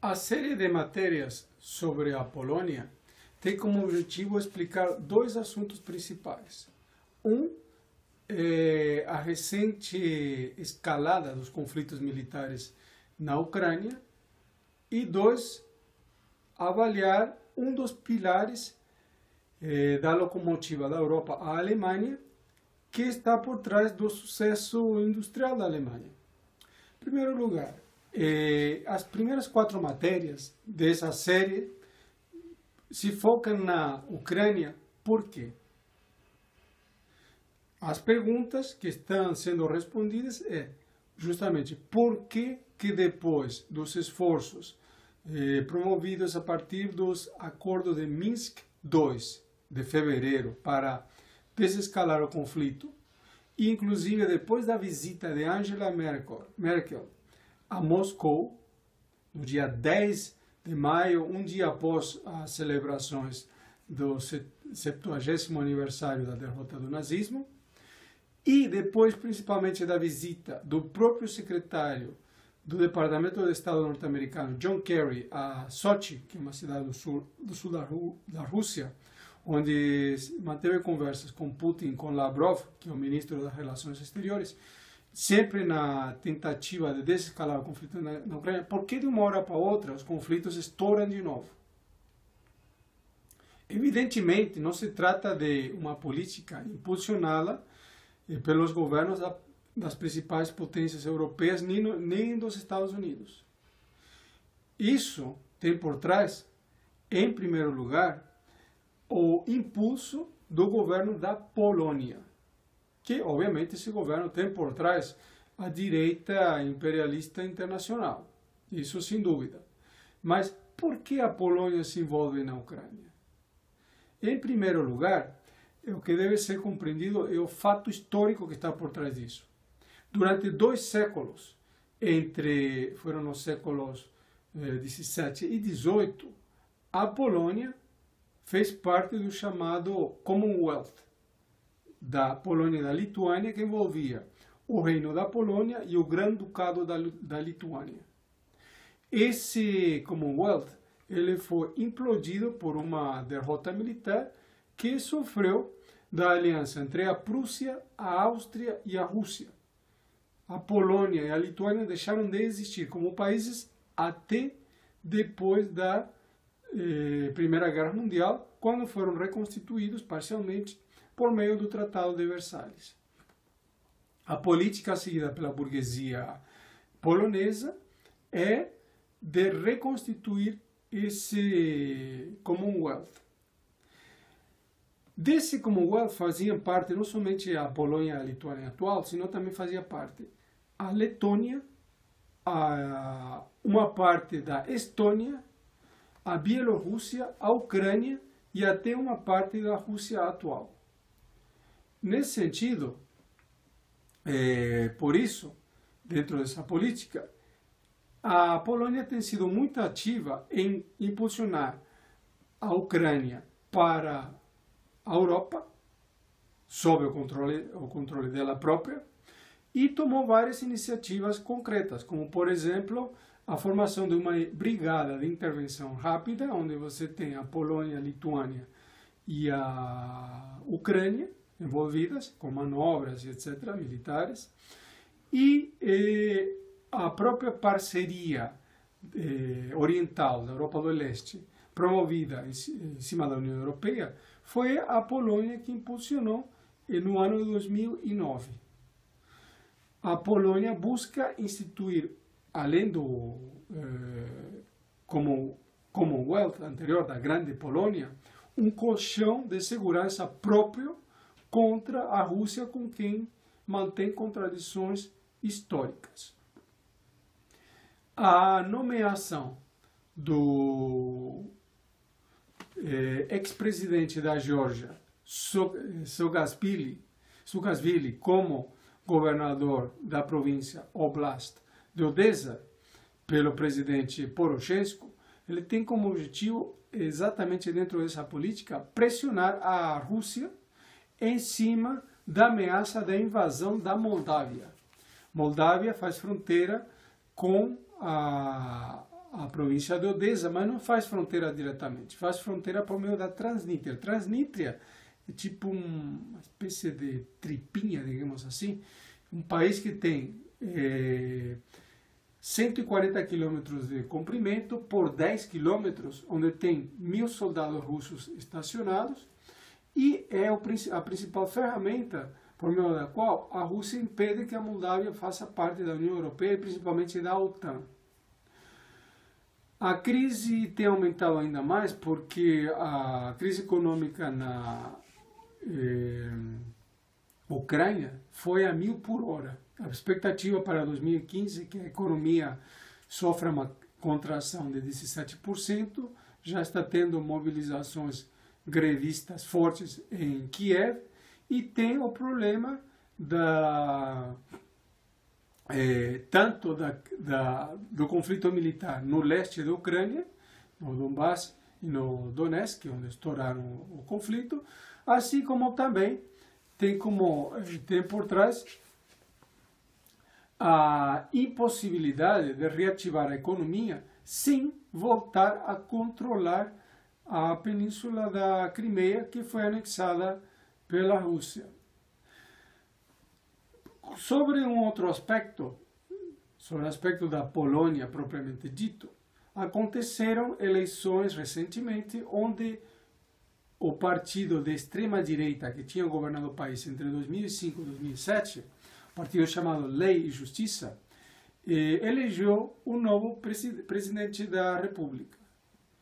A série de matérias sobre a Polônia tem como objetivo explicar dois assuntos principais. Um é a recente escalada dos conflitos militares na Ucrânia e dois, avaliar um dos pilares da locomotiva da Europa, a Alemanha, que está por trás do sucesso industrial da Alemanha. Em primeiro lugar, as primeiras 4 matérias dessa série se focam na Ucrânia. Por quê? As perguntas que estão sendo respondidas é justamente por que depois dos esforços promovidos a partir dos acordos de Minsk II de fevereiro para desescalar o conflito, e inclusive depois da visita de Angela Merkel a Moscou, no dia 10 de maio, um dia após as celebrações do 70º aniversário da derrota do nazismo, e depois principalmente da visita do próprio secretário do Departamento de Estado norte-americano, John Kerry, a Sochi, que é uma cidade do sul da Rússia, onde manteve conversas com Putin, com Lavrov, que é o ministro das Relações Exteriores, sempre na tentativa de desescalar o conflito na Ucrânia. Porque de uma hora para outra os conflitos estouram de novo? Evidentemente, não se trata de uma política impulsionada pelos governos das principais potências europeias, nem dos Estados Unidos. Isso tem por trás, em primeiro lugar, o impulso do governo da Polônia, que obviamente esse governo tem por trás a direita imperialista internacional, isso sem dúvida. Mas por que a Polônia se envolve na Ucrânia? Em primeiro lugar, o que deve ser compreendido é o fato histórico que está por trás disso. Durante 2 séculos, foram os séculos 17 e 18, a Polônia fez parte do chamado Commonwealth, da Polônia e da Lituânia, que envolvia o Reino da Polônia e o Grão-Ducado da Lituânia. Esse Commonwealth ele foi implodido por uma derrota militar que sofreu da aliança entre a Prússia, a Áustria e a Rússia. A Polônia e a Lituânia deixaram de existir como países até depois da Primeira Guerra Mundial, quando foram reconstituídos parcialmente por meio do Tratado de Versalhes. A política seguida pela burguesia polonesa é de reconstituir esse Commonwealth. Desse Commonwealth faziam parte não somente a Polônia e a Lituânia atual, sino também fazia parte a Letônia, uma parte da Estônia, a Bielorrússia, a Ucrânia e até uma parte da Rússia atual. Nesse sentido, por isso, dentro dessa política, a Polônia tem sido muito ativa em impulsionar a Ucrânia para a Europa, sob o controle dela própria, e tomou várias iniciativas concretas, como, por exemplo, a formação de uma brigada de intervenção rápida, onde você tem a Polônia, a Lituânia e a Ucrânia envolvidas, com manobras, etc., militares, e a própria parceria oriental da Europa do Leste, promovida em cima da União Europeia, foi a Polônia que impulsionou no ano de 2009. A Polônia busca instituir, além do Commonwealth anterior da Grande Polônia, um colchão de segurança próprio contra a Rússia, com quem mantém contradições históricas. A nomeação do ex-presidente da Geórgia, Saakashvili, como governador da província Oblast de Odessa, pelo presidente Poroshenko, ele tem como objetivo, exatamente dentro dessa política, pressionar a Rússia em cima da ameaça da invasão da Moldávia. Moldávia faz fronteira com a a província de Odessa, mas não faz fronteira diretamente, faz fronteira por meio da Transnistria. Transnistria é tipo uma espécie de tripinha, digamos assim, um país que tem 140 quilômetros de comprimento por 10 quilômetros, onde tem 1.000 soldados russos estacionados, e é a principal ferramenta por meio da qual a Rússia impede que a Moldávia faça parte da União Europeia e principalmente da OTAN. A crise tem aumentado ainda mais porque a crise econômica na Ucrânia foi a 1.000 por hora. A expectativa para 2015 é que a economia sofra uma contração de 17%, já está tendo mobilizações grevistas fortes em Kiev, e tem o problema tanto do conflito militar no leste da Ucrânia, no Donbass e no Donetsk, onde estouraram o conflito, assim como também tem por trás a impossibilidade de reativar a economia sem voltar a controlar a península da Crimeia, que foi anexada pela Rússia. Sobre um outro aspecto, sobre o aspecto da Polônia propriamente dito, aconteceram eleições recentemente onde o partido de extrema-direita que tinha governado o país entre 2005 e 2007, o partido chamado Lei e Justiça, elegeu um novo presidente da República,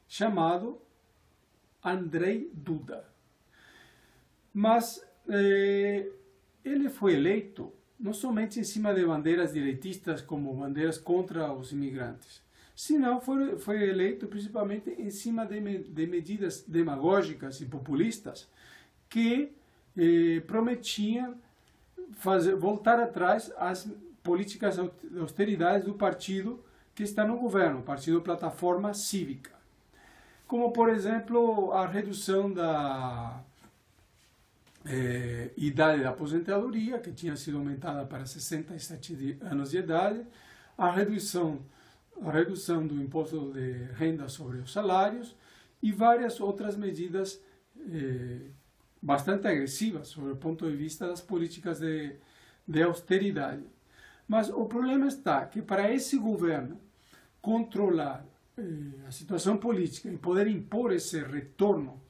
chamado Andrzej Duda. Mas ele foi eleito não somente em cima de bandeiras direitistas como bandeiras contra os imigrantes, senão foi eleito principalmente em cima de medidas demagógicas e populistas que prometiam voltar atrás às políticas de austeridade do partido que está no governo, o Partido Plataforma Cívica. Como, por exemplo, a redução da idade da aposentadoria, que tinha sido aumentada para 67 anos de idade, a redução do imposto de renda sobre os salários e várias outras medidas bastante agressivas sobre o ponto de vista das políticas de austeridade. Mas o problema está que para esse governo controlar a situação política e poder impor esse retorno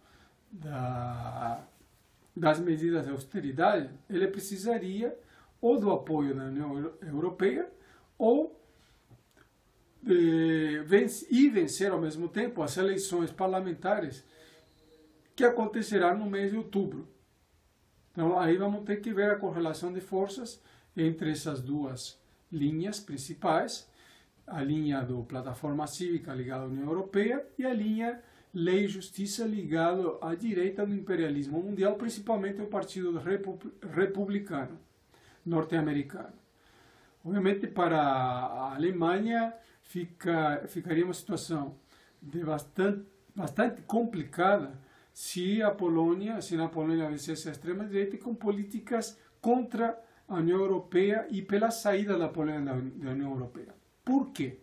das medidas de austeridade, ele precisaria ou do apoio da União Europeia ou vencer ao mesmo tempo as eleições parlamentares que acontecerão no mês de outubro. Então aí vamos ter que ver a correlação de forças entre essas duas linhas principais, a linha do Plataforma Cívica ligada à União Europeia e a linha Lei e Justiça ligada à direita do imperialismo mundial, principalmente o Partido Republicano norte-americano. Obviamente, para a Alemanha ficaria uma situação bastante complicada se na Polônia vencesse a extrema-direita com políticas contra a União Europeia e pela saída da Polônia da União Europeia. Por quê?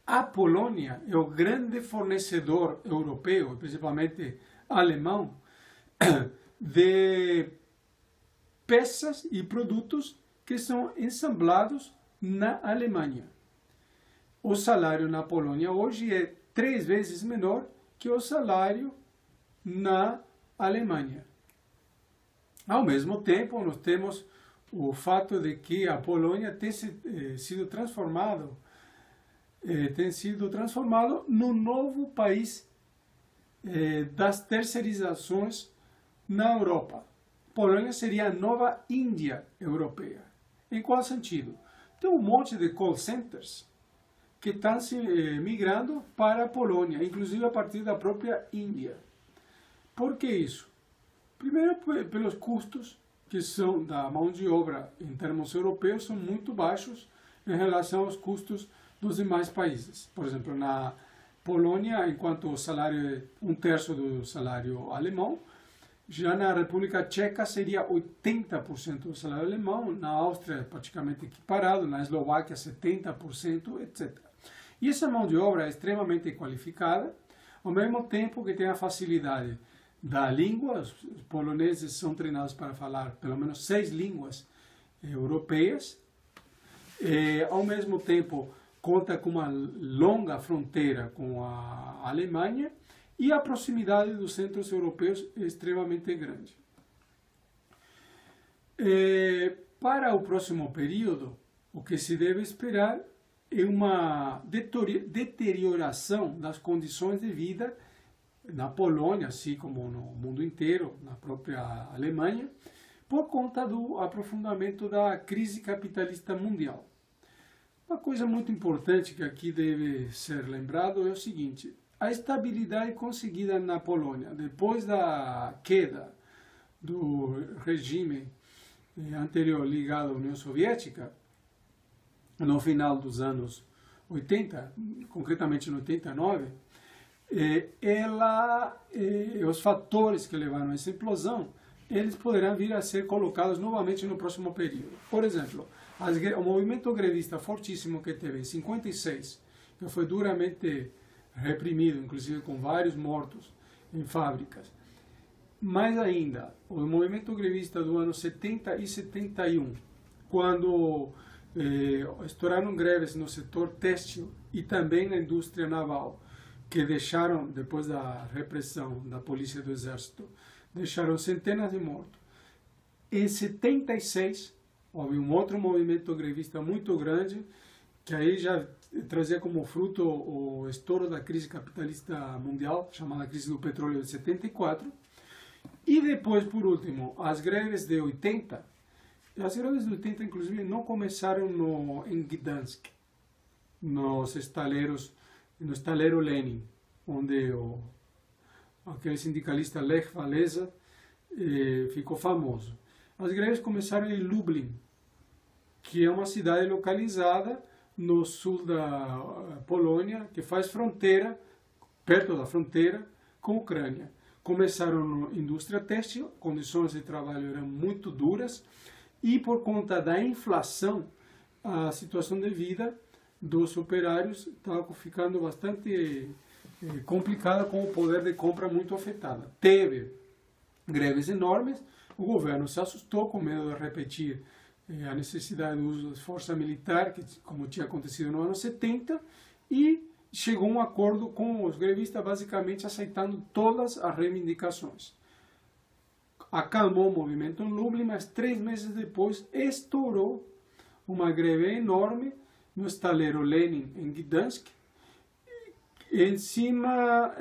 A Polônia é o grande fornecedor europeu, principalmente alemão, de peças e produtos que são ensamblados na Alemanha. O salário na Polônia hoje é 3 vezes menor que o salário na Alemanha. Ao mesmo tempo, nós temos o fato de que a Polônia tem sido transformado no novo país das terceirizações na Europa. Polônia seria a nova Índia europeia. Em qual sentido? Tem um monte de call centers que estão se migrando para a Polônia, inclusive a partir da própria Índia. Por que isso? Primeiro, pelos custos que são da mão de obra em termos europeus são muito baixos em relação aos custos dos demais países. Por exemplo, na Polônia, enquanto o salário é 1/3 do salário alemão, já na República Tcheca seria 80% do salário alemão, na Áustria praticamente equiparado, na Eslováquia 70%, etc. E essa mão de obra é extremamente qualificada, ao mesmo tempo que tem a facilidade da língua. Os poloneses são treinados para falar pelo menos 6 línguas europeias. Ao mesmo tempo, conta com uma longa fronteira com a Alemanha e a proximidade dos centros europeus é extremamente grande. Para o próximo período, o que se deve esperar é uma deterioração das condições de vida na Polônia, assim como no mundo inteiro, na própria Alemanha, por conta do aprofundamento da crise capitalista mundial. Uma coisa muito importante que aqui deve ser lembrado é o seguinte: a estabilidade conseguida na Polônia depois da queda do regime anterior ligado à União Soviética, no final dos anos 80, concretamente no 89, os fatores que levaram a essa implosão, eles poderão vir a ser colocados novamente no próximo período. Por exemplo, o movimento grevista fortíssimo que teve em 56, que foi duramente reprimido, inclusive com vários mortos em fábricas. Mais ainda, o movimento grevista do ano 70 e 71, quando estouraram greves no setor têxtil e também na indústria naval, que deixaram, depois da repressão da polícia e do exército, deixaram centenas de mortos. Em 76, houve um outro movimento grevista muito grande, que aí já trazia como fruto o estouro da crise capitalista mundial, chamada crise do petróleo de 74. E depois, por último, as greves de 80. As greves de 80, inclusive, não começaram em Gdansk, no estaleiro Lenin, onde aquele sindicalista Lech Walesa ficou famoso. As greves começaram em Lublin, que é uma cidade localizada no sul da Polônia, que faz fronteira, perto da fronteira, com a Ucrânia. Começaram na indústria têxtil, condições de trabalho eram muito duras, e por conta da inflação, a situação de vida dos operários estava ficando bastante complicada, com o poder de compra muito afetado. Teve greves enormes, o governo se assustou com medo de repetir a necessidade do uso de força militar, que, como tinha acontecido no ano 70, e chegou a um acordo com os grevistas, basicamente aceitando todas as reivindicações. Acalmou o movimento em Lublin, mas 3 meses depois estourou uma greve enorme no estaleiro Lenin, em Gdansk. Em cima,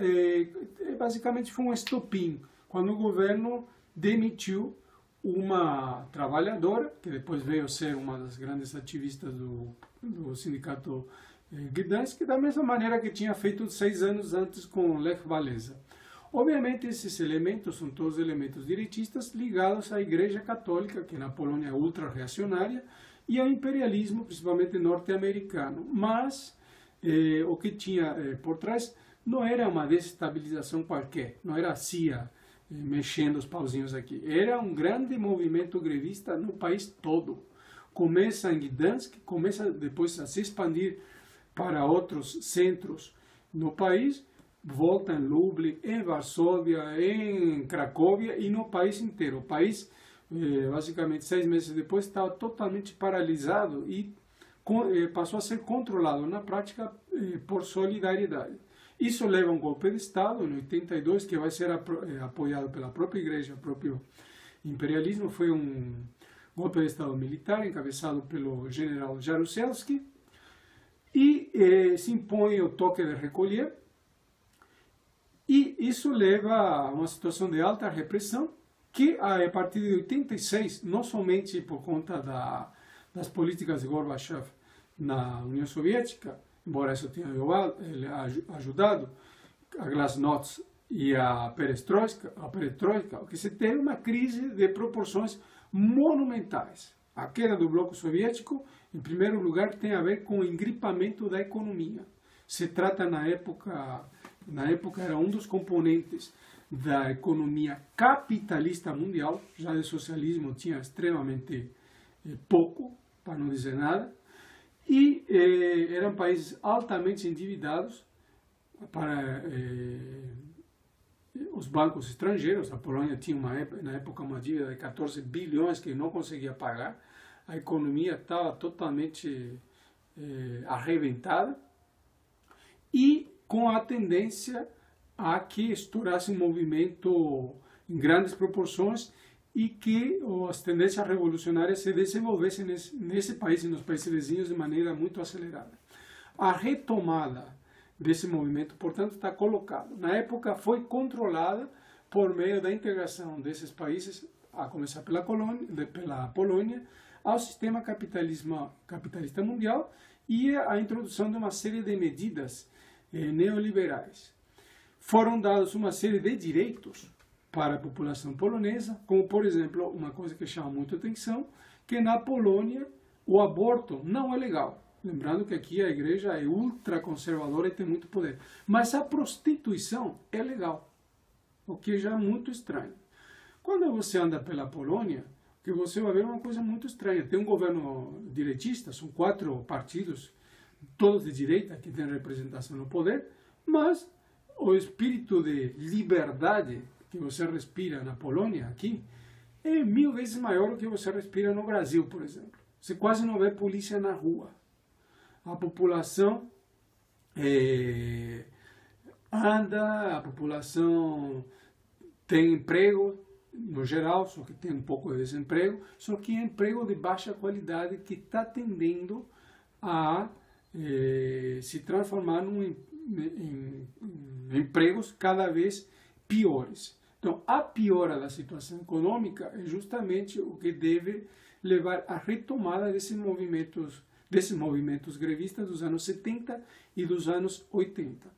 basicamente foi um estopim, quando o governo demitiu uma trabalhadora, que depois veio ser uma das grandes ativistas do sindicato Gdansk, da mesma maneira que tinha feito 6 anos antes com Lech Walesa. Obviamente, esses elementos são todos elementos direitistas ligados à Igreja Católica, que na Polônia é ultra-reacionária, e ao imperialismo, principalmente norte-americano. Mas o que tinha por trás não era uma desestabilização qualquer, não era a CIA mexendo os pauzinhos aqui. Era um grande movimento grevista no país todo. Começa em Gdansk, começa depois a se expandir para outros centros no país, volta em Lublin, em Varsóvia, em Cracóvia e no país inteiro. O país, basicamente 6 meses depois, estava totalmente paralisado e passou a ser controlado na prática por Solidariedade. Isso leva a um golpe de Estado em 82, que vai ser apoiado pela própria Igreja, o próprio imperialismo. Foi um golpe de Estado militar encabeçado pelo general Jaruzelski, e se impõe o toque de recolher, e isso leva a uma situação de alta repressão, que a partir de 86, não somente por conta das políticas de Gorbachev na União Soviética, embora isso tenha ajudado, a Glasnost e a Perestroika, o que se teve uma crise de proporções monumentais. A queda do bloco soviético, em primeiro lugar, tem a ver com o engripamento da economia. Se trata, na época era um dos componentes da economia capitalista mundial, já de socialismo tinha extremamente pouco, para não dizer nada, e eram países altamente endividados para os bancos estrangeiros. A Polônia tinha na época uma dívida de 14 bilhões que não conseguia pagar, a economia estava totalmente arrebentada, e com a tendência a que estourasse um movimento em grandes proporções e que as tendências revolucionárias se desenvolvessem nesse país e nos países vizinhos de maneira muito acelerada. A retomada desse movimento, portanto, está colocado. Na época foi controlada por meio da integração desses países, a começar pela Polônia, ao sistema capitalista mundial e a introdução de uma série de medidas neoliberais. Foram dados uma série de direitos para a população polonesa, como, por exemplo, uma coisa que chama muito atenção, que na Polônia o aborto não é legal. Lembrando que aqui a igreja é ultraconservadora e tem muito poder. Mas a prostituição é legal, o que já é muito estranho. Quando você anda pela Polônia, que você vai ver uma coisa muito estranha. Tem um governo direitista, são 4 partidos, todos de direita, que têm representação no poder, mas o espírito de liberdade que você respira na Polônia, aqui, é 1000 vezes maior do que você respira no Brasil, por exemplo. Você quase não vê polícia na rua. A população anda, a população tem emprego, no geral, só que tem um pouco de desemprego, só que é emprego de baixa qualidade que está tendendo a se transformar em empregos cada vez piores. Então, a piora da situação econômica é justamente o que deve levar à retomada desses movimentos grevistas dos anos 70 e dos anos 80.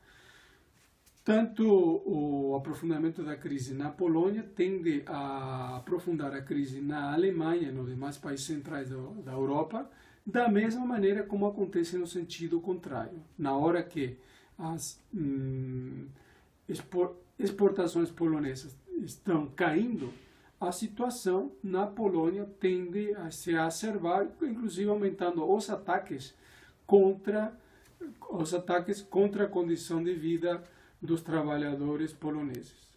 Tanto o aprofundamento da crise na Polônia tende a aprofundar a crise na Alemanha e nos demais países centrais da Europa, da mesma maneira como acontece no sentido contrário. Na hora que as exportações polonesas estão caindo, a situação na Polônia tende a se acervar, inclusive aumentando os ataques contra a condição de vida dos trabalhadores poloneses.